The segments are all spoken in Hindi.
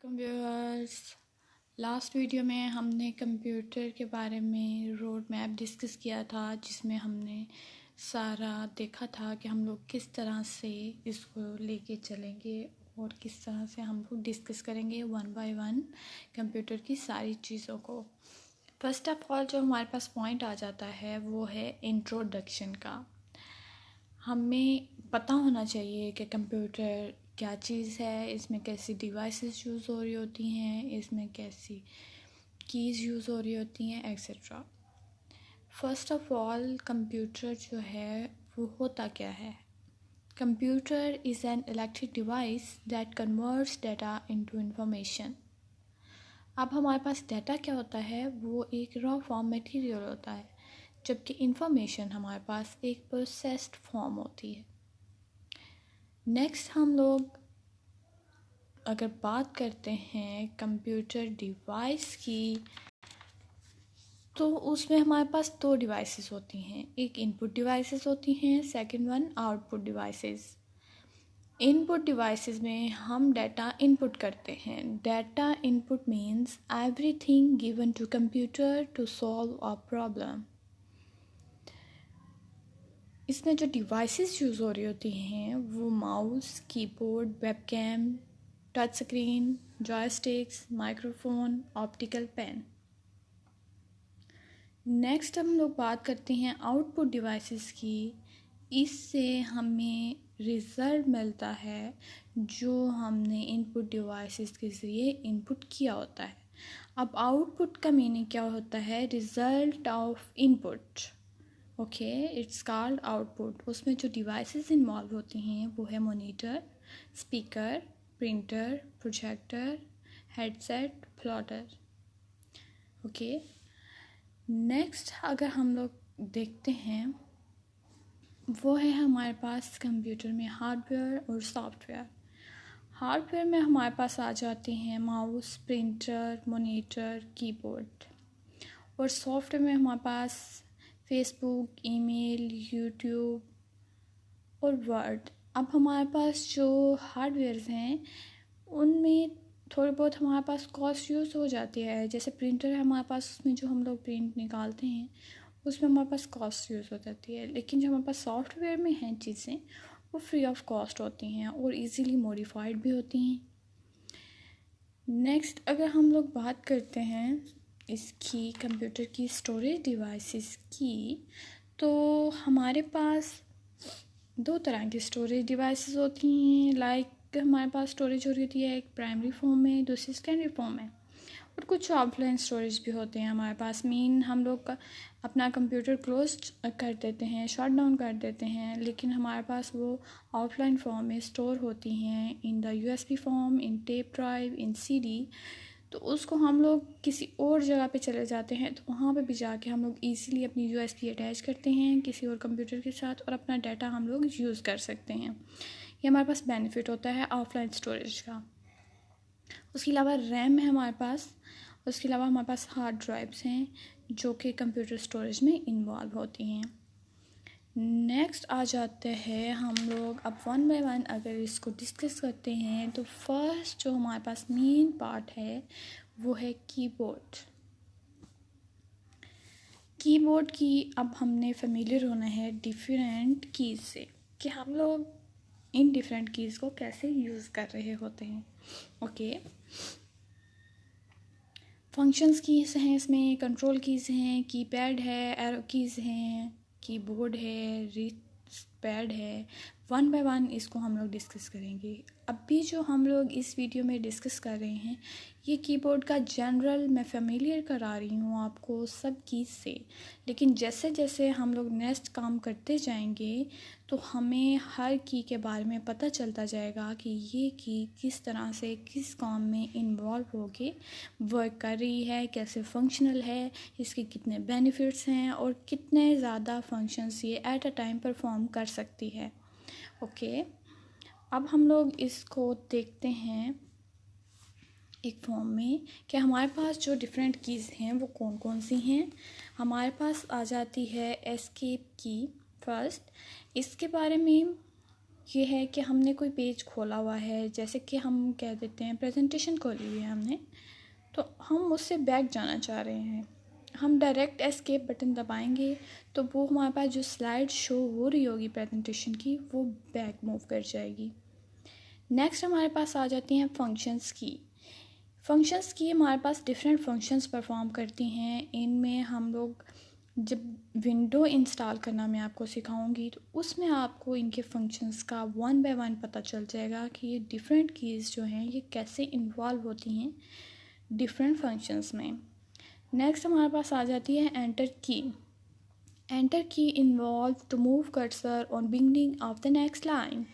व्यूअर्स, लास्ट वीडियो में हमने कंप्यूटर के बारे में रोड मैप डिस्कस किया था, जिसमें हमने सारा देखा था कि हम लोग किस तरह से इसको लेके चलेंगे और किस तरह से हम लोग डिस्कस करेंगे वन बाय वन कंप्यूटर की सारी चीज़ों को। फर्स्ट ऑफ ऑल जो हमारे पास पॉइंट आ जाता है वो है इंट्रोडक्शन का। हमें पता होना चाहिए कि कंप्यूटर क्या चीज़ है, इसमें कैसी डिवाइसेस यूज़ हो रही होती हैं, इसमें कैसी कीज़ यूज़ हो रही होती हैं, etcetera. First of all computer जो है वो होता क्या है। Computer is an electric device that converts data into information. अब हमारे पास डाटा क्या होता है, वो एक रॉ फॉर्म मटेरियल होता है, जबकि इंफॉर्मेशन हमारे पास एक प्रोसेस्ड फॉर्म होती है। नेक्स्ट हम लोग अगर बात करते हैं कंप्यूटर डिवाइस की, तो उसमें हमारे पास दो डिवाइसेस होती हैं। एक इनपुट डिवाइसेस होती हैं, second one output devices. Input devices में हम डाटा इनपुट करते हैं। Data input means everything given to computer to solve a problem. इसमें जो डिवाइसेस यूज़ हो रही होती हैं वो mouse, keyboard, webcam, touch screen, joysticks, microphone, optical pen. Next हम लोग बात करते हैं आउटपुट डिवाइसेस की। इससे हमें रिज़ल्ट मिलता है जो हमने इनपुट डिवाइसेस के ज़रिए इनपुट किया होता है। अब आउटपुट का मीनिंग क्या होता है, result of input. Okay, it's called output. उसमें जो डिवाइसेस इन्वॉल्व होती हैं वो है monitor, speaker, printer, projector, headset, plotter. Okay, next अगर हम लोग देखते हैं वो है हमारे पास कंप्यूटर में हार्डवेयर और सॉफ्टवेयर। हार्डवेयर में हमारे पास आ जाते हैं माउस, प्रिंटर, मॉनिटर, कीबोर्ड। और सॉफ्टवेयर में हमारे पास फेसबुक, ईमेल, यूट्यूब और वर्ड। अब हमारे पास जो हार्डवेयर्स हैं उनमें थोड़ी बहुत हमारे पास कॉस्ट यूज़ हो जाती है। जैसे प्रिंटर है हमारे पास, उसमें जो हम लोग प्रिंट निकालते हैं उसमें हमारे पास कॉस्ट यूज़ हो जाती है। लेकिन जो हमारे पास सॉफ्टवेयर में हैं चीज़ें वो फ्री ऑफ कॉस्ट होती हैं और इजीली मॉडिफाइड भी होती हैं। नेक्स्ट अगर हम लोग बात करते हैं इसकी कंप्यूटर की स्टोरेज डिवाइसेस की, तो हमारे पास दो तरह की स्टोरेज डिवाइसेस होती हैं। लाइक हमारे पास स्टोरेज हो रही होती है, एक प्राइमरी फॉर्म में, दूसरी सेकेंडरी फॉर्म में, और कुछ ऑफलाइन स्टोरेज भी होते हैं हमारे पास। मीन हम लोग अपना कंप्यूटर क्लोज कर देते हैं, शट डाउन कर देते हैं, लेकिन हमारे पास वो ऑफलाइन फॉर्म में स्टोर होती हैं in the USB form, in tape drive, in CD. तो उसको हम लोग किसी और जगह पे चले जाते हैं तो वहाँ पे भी जाके हम लोग इजीली अपनी यूएसबी अटैच करते हैं किसी और कंप्यूटर के साथ और अपना डाटा हम लोग यूज़ कर सकते हैं। ये हमारे पास बेनिफिट होता है ऑफलाइन स्टोरेज का। उसके अलावा रैम है हमारे पास, उसके अलावा हमारे पास हार्ड ड्राइव्स हैं जो कि कंप्यूटर स्टोरेज में इन्वॉल्व होती हैं। नेक्स्ट आ जाते हैं हम लोग अब वन बाय वन अगर इसको डिस्कस करते हैं, तो फर्स्ट जो हमारे पास मेन पार्ट है वो है कीबोर्ड। कीबोर्ड की अब हमने फेमिलियर होना है डिफरेंट कीज़ से कि हम लोग इन डिफरेंट कीज़ को कैसे यूज़ कर रहे होते हैं। ओके, फंक्शंस कीज़ हैं, इसमें कंट्रोल कीज़ हैं, कीपैड है, एरो कीज़ हैं, कीबोर्ड है, रीच पैड है। वन बाय वन इसको हम लोग डिस्कस करेंगे। अभी जो हम लोग इस वीडियो में डिस्कस कर रहे हैं ये कीबोर्ड का जनरल मैं फेमिलियर करा रही हूँ आपको सब कीज़ से, लेकिन जैसे जैसे हम लोग नेक्स्ट काम करते जाएंगे तो हमें हर की के बारे में पता चलता जाएगा कि ये की किस तरह से किस काम में इन्वॉल्व होके वर्क कर रही है, कैसे फंक्शनल है, इसके कितने बेनिफिट्स हैं और कितने ज़्यादा फंक्शंस ये एट अ टाइम परफॉर्म कर सकती है। ओके, अब हम लोग इसको देखते हैं एक फॉर्म में कि हमारे पास जो डिफरेंट कीज़ हैं वो कौन कौन सी हैं। हमारे पास आ जाती है एस्केप की फर्स्ट। इसके बारे में ये है कि हमने कोई पेज खोला हुआ है, जैसे कि हम कह देते हैं प्रेजेंटेशन खोली हुई है हमने, तो हम उससे बैक जाना चाह रहे हैं। हम डायरेक्ट एस्केप बटन दबाएंगे तो वो हमारे पास जो स्लाइड शो हो रही होगी प्रेजेंटेशन की, वो बैक मूव कर जाएगी। नेक्स्ट हमारे पास आ जाती हैं फंक्शंस की। फंक्शंस की हमारे पास डिफरेंट फंक्शंस परफॉर्म करती हैं। इनमें हम लोग जब विंडो इंस्टॉल करना मैं आपको सिखाऊंगी तो उसमें आपको इनके फंक्शंस का वन बाय वन पता चल जाएगा कि ये डिफरेंट कीज़ जो हैं ये कैसे इन्वॉल्व होती हैं डिफरेंट फंक्शंस में। नेक्स्ट हमारे पास आ जाती है enter key. Enter key involve to move cursor on beginning of the next line.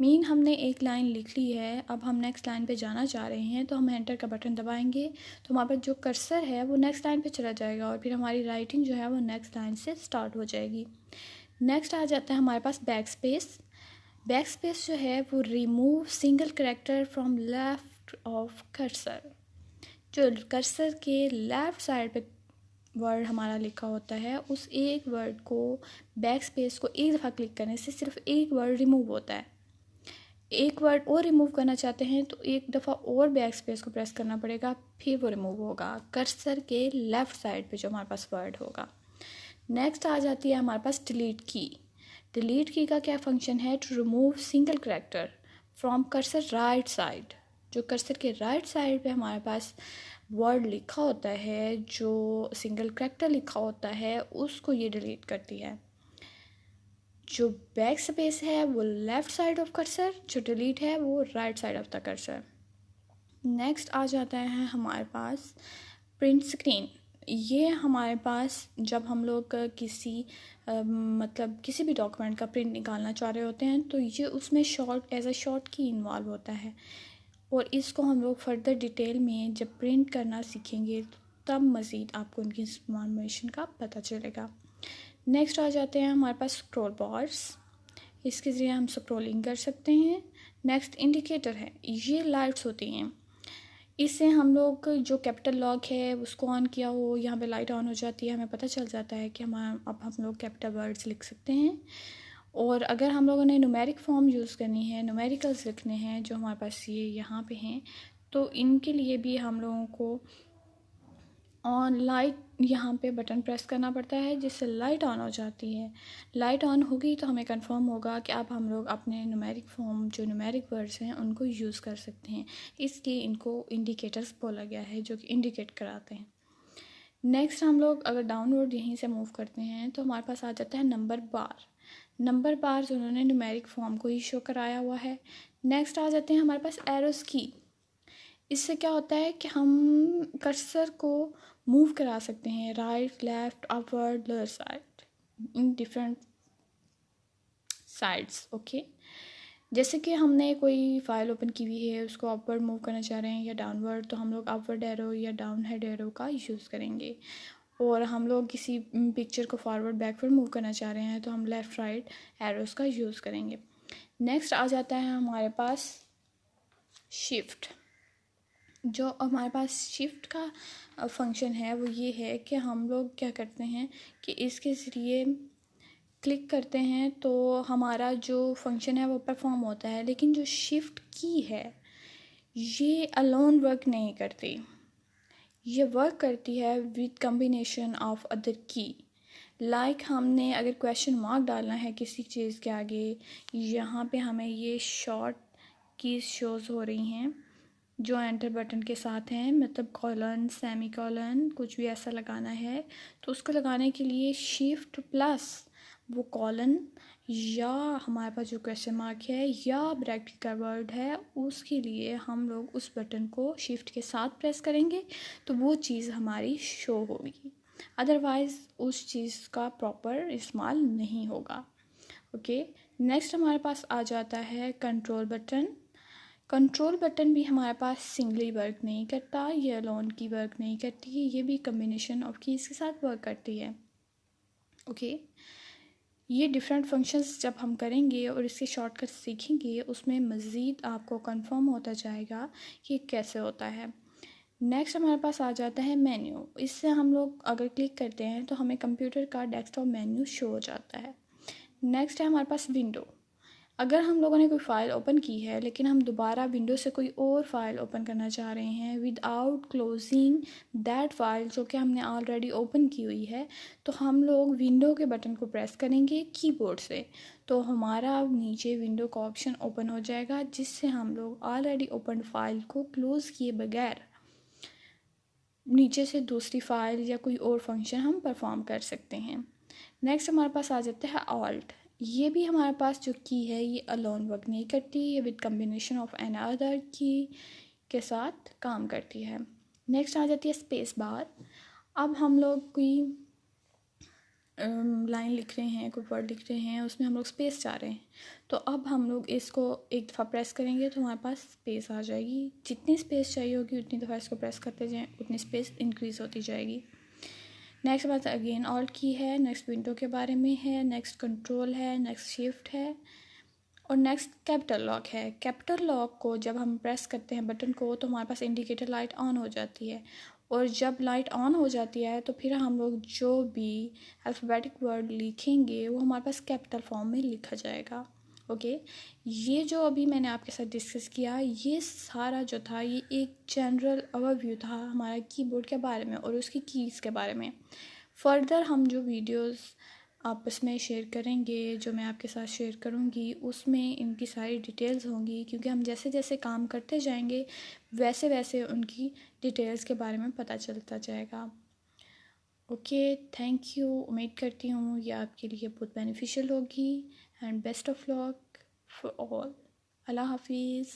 Mean हमने एक लाइन लिख ली है, अब हम नेक्स्ट लाइन पे जाना चाह रहे हैं तो हम एंटर का बटन दबाएंगे तो हमारे पास जो कर्सर है वो नेक्स्ट लाइन पे चला जाएगा और फिर हमारी राइटिंग जो है वो नेक्स्ट लाइन से स्टार्ट हो जाएगी। नेक्स्ट आ जाता है हमारे पास बैक स्पेस। बैक स्पेस जो है वो remove single character from left of cursor. जो कर्सर के लेफ़्ट साइड पे वर्ड हमारा लिखा होता है, उस एक वर्ड को बैक स्पेस को एक दफ़ा क्लिक करने से सिर्फ एक वर्ड रिमूव होता है। एक वर्ड और रिमूव करना चाहते हैं तो एक दफ़ा और बैक स्पेस को प्रेस करना पड़ेगा, फिर वो रिमूव होगा कर्सर के लेफ़्ट साइड पे जो हमारे पास वर्ड होगा। नेक्स्ट आ जाती है हमारे पास डिलीट की। डिलीट की का क्या फंक्शन है? To remove single character from cursor right side. जो कर्सर के राइट साइड पे हमारे पास वर्ड लिखा होता है, जो सिंगल करेक्टर लिखा होता है, उसको ये डिलीट करती है। जो बैक स्पेस है वो लेफ़्ट साइड ऑफ कर्सर, जो डिलीट है वो right side of the cursor. Next आ जाता है हमारे पास प्रिंट स्क्रीन। ये हमारे पास जब हम लोग मतलब किसी भी डॉक्यूमेंट का प्रिंट निकालना चाह रहे होते हैं तो ये उसमें शॉर्ट एज अ शॉर्ट की इन्वॉल्व होता है और इसको हम लोग फर्दर डिटेल में जब प्रिंट करना सीखेंगे तब मज़ीद आपको इनकी इंफॉर्मेशन का पता चलेगा। नेक्स्ट आ जाते हैं हमारे पास स्क्रॉल बार्स। इसके ज़रिए हम स्क्रॉलिंग कर सकते हैं। नेक्स्ट इंडिकेटर है, ये लाइट्स होती हैं, इससे हम लोग जो कैपिटल लॉक है उसको ऑन किया हो, यहाँ पे लाइट ऑन हो जाती है, हमें पता चल जाता है कि अब हम लोग कैपिटल वर्ड्स लिख सकते हैं। और अगर हम लोगों ने न्यूमेरिक फॉर्म यूज़ करनी है, न्यूमेरिकल्स लिखने हैं जो हमारे पास ये यहाँ पे हैं, तो इनके लिए भी हम लोगों को ऑन लाइट यहाँ पे बटन प्रेस करना पड़ता है जिससे लाइट ऑन हो जाती है। लाइट ऑन होगी तो हमें कंफर्म होगा कि अब हम लोग अपने न्यूमेरिक फॉर्म जो न्यूमेरिक वर्ड्स हैं उनको यूज़ कर सकते हैं, इसलिए इनको इंडिकेटर्स बोला गया है जो कि इंडिकेट कराते हैं। नेक्स्ट हम लोग अगर डाउनवर्ड यहीं से मूव करते हैं तो हमारे पास आ जाता है नंबर बार। नंबर बार जो उन्होंने न्यूमेरिक फॉर्म को ही शो कराया हुआ है। नेक्स्ट आ जाते हैं हमारे पास एरोस की। इससे क्या होता है कि हम कर्सर को मूव करा सकते हैं right, left, upward, lower side, in different sides. Okay, जैसे कि हमने कोई फाइल ओपन की हुई है, उसको अपवर्ड मूव करना चाह रहे हैं या डाउनवर्ड, तो हम लोग अपवर्ड एरो या डाउन हेड एरो का यूज़ करेंगे। और हम लोग किसी पिक्चर को फॉरवर्ड बैकवर्ड मूव करना चाह रहे हैं तो हम लेफ़्ट राइट एरोस का यूज़ करेंगे। नेक्स्ट आ जाता है हमारे पास शिफ्ट। जो हमारे पास शिफ्ट का फंक्शन है वो ये है कि हम लोग क्या करते हैं कि इसके ज़रिए क्लिक करते हैं तो हमारा जो फंक्शन है वो परफॉर्म होता है, लेकिन जो शिफ्ट की है ये अलोन वर्क नहीं करती, ये वर्क करती है विद कम्बिनेशन ऑफ अदर की। लाइक हमने अगर क्वेश्चन मार्क डालना है किसी चीज़ के आगे, यहाँ पे हमें ये शॉर्ट कीज शोज़ हो रही हैं जो एंटर बटन के साथ हैं, मतलब कॉलन, सेमी कॉलन, कुछ भी ऐसा लगाना है तो उसको लगाने के लिए शिफ्ट प्लस वो कॉलन या हमारे पास जो क्वेश्चन मार्क है या ब्रैकेट का वर्ड है उसके लिए हम लोग उस बटन को शिफ्ट के साथ प्रेस करेंगे तो वो चीज़ हमारी शो होगी, अदरवाइज़ उस चीज़ का प्रॉपर इस्तेमाल नहीं होगा। ओके, नेक्स्ट हमारे पास आ जाता है कंट्रोल बटन। कंट्रोल बटन भी हमारे पास सिंगली वर्क नहीं करता, ये अलोन की वर्क नहीं करती, ये भी कम्बिनेशन ऑफ कीज़ के साथ वर्क करती है। ओके, ये डिफरेंट फंक्शंस जब हम करेंगे और इसके शॉर्टकट सीखेंगे उसमें मज़ीद आपको कंफर्म होता जाएगा कि कैसे होता है। नेक्स्ट हमारे पास आ जाता है मेन्यू। इससे हम लोग अगर क्लिक करते हैं तो हमें कंप्यूटर का डेस्कटॉप मेन्यू शो हो जाता है। नेक्स्ट है हमारे पास विंडो। अगर हम लोगों ने कोई फ़ाइल ओपन की है लेकिन हम दोबारा विंडो से कोई और फ़ाइल ओपन करना चाह रहे हैं विदाउट क्लोजिंग दैट फ़ाइल जो कि हमने ऑलरेडी ओपन की हुई है, तो हम लोग विंडो के बटन को प्रेस करेंगे कीबोर्ड से, तो हमारा नीचे विंडो का ऑप्शन ओपन हो जाएगा, जिससे हम लोग ऑलरेडी ओपन फ़ाइल को क्लोज़ किए बगैर नीचे से दूसरी फ़ाइल या कोई और फंक्शन हम परफॉर्म कर सकते हैं। नेक्स्ट हमारे पास आ जाता है ऑल्ट। ये भी हमारे पास जो की है ये अलोन वर्क नहीं करती, ये with combination of an other key के साथ काम करती है। नेक्स्ट आ जाती है स्पेस बार। अब हम लोग कोई लाइन लिख रहे हैं, कोई वर्ड लिख रहे हैं, उसमें हम लोग स्पेस चाह रहे हैं, तो अब हम लोग इसको एक दफ़ा प्रेस करेंगे तो हमारे पास स्पेस आ जाएगी। जितनी स्पेस चाहिए होगी उतनी दफ़ा इसको प्रेस करते जाएं, उतनी स्पेस इंक्रीज़ होती जाएगी। नेक्स्ट बात अगेन ऑल्ट की है, नेक्स्ट विंडो के बारे में है, नेक्स्ट कंट्रोल है, नेक्स्ट शिफ्ट है और नेक्स्ट कैपिटल लॉक है। कैपिटल लॉक को जब हम प्रेस करते हैं बटन को तो हमारे पास इंडिकेटर लाइट ऑन हो जाती है, और जब लाइट ऑन हो जाती है तो फिर हम लोग जो भी अल्फ़ाबेटिक वर्ड लिखेंगे वो हमारे पास कैपिटल फॉर्म में लिखा जाएगा। ओके, ये जो अभी मैंने आपके साथ डिस्कस किया, ये सारा जो था ये एक जनरल ओवरव्यू था हमारा कीबोर्ड के बारे में और उसकी कीज़ के बारे में। फर्दर हम जो वीडियोस आपस में शेयर करेंगे, जो मैं आपके साथ शेयर करूँगी, उसमें इनकी सारी डिटेल्स होंगी, क्योंकि हम जैसे जैसे काम करते जाएंगे वैसे वैसे उनकी डिटेल्स के बारे में पता चलता जाएगा। Okay, thank you. उम्मीद करती हूँ ये आपके लिए बहुत बेनिफिशियल होगी and best of luck for all. अल्लाह हाफिज़।